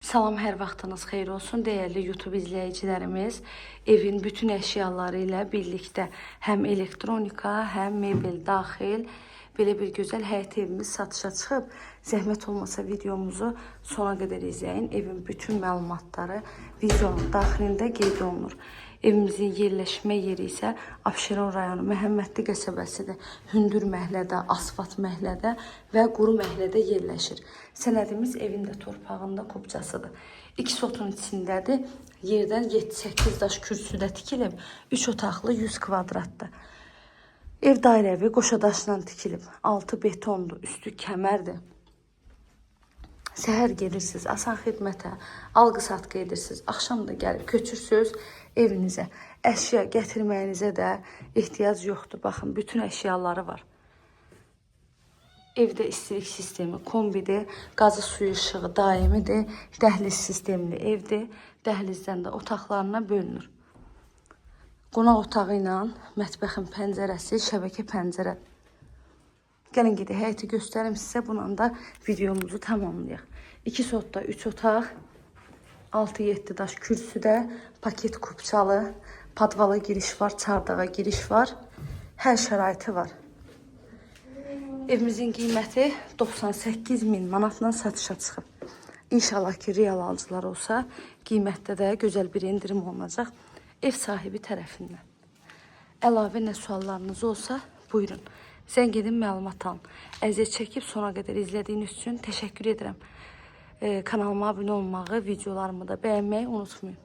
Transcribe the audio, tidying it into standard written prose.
Salam, hər vaxtınız xeyir olsun, dəyərli YouTube izləyicilərimiz. Evin bütün əşyaları ilə birlikdə həm elektronika, həm mebel daxil belə bir gözəl həyət evimiz satışa çıxıb. Zəhmət olmasa videomuzu sona qədər izləyin. Evin bütün məlumatları videonun daxilində qeyd olunur. Evimizin yerləşmə yeri isə Abşeron rayonu Məhəmmədli qəsəbəsidir. Hündür məhəllədə, asfalt məhəllədə və quru məhəllədə yerləşir. Sənədimiz evin də torpağında kubcasıdır. 2 sotun içindədir. Yerdən 7-8 daş kürsüdə tikilib. 3 otaqlı 100 kvadratdır. Ev dairəvi qoşadaşla tikilib. Altı betondur, üstü kəmərdir. Səhər gedirsiniz, asan xidmətə, alqı-satqı edirsiniz. Axşam da gəlib köçürsünüz evinizə. Əşya gətirməyinizə də ehtiyac yoxdur. Baxın, bütün əşyaları var. Evdə istilik sistemi kombidir, qazı suyu işığı daimidir, dəhliz sistemli evdir. Dəhlizdən də otaqlarına bölünür. Qonaq otağı ilə mətbəxin pəncərəsi şəbəkə pəncərədir. Gəlin gedək, həyəti göstərim sizə, bununla da videomuzu tamamlayaq. 2 sotda 3 otaq, 6-7 daş kürsüdə, paket kupçalı, padvala giriş var, çardağa giriş var, hər şəraiti var. Evimizin qiyməti 98.000 manatla satışa çıxıb. İnşallah ki, real alıcılar olsa, qiymətdə də gözəl bir indirim olunacaq ev sahibi tərəfindən. Əlavə nə suallarınız olsa, buyurun. Zəng edin, məlumat alın. Əziyyət çəkib sona qədər izlədiyiniz üçün təşəkkür edirəm. Kanalıma abunə olmağı, videolarımı da bəyənməyi unutmayın.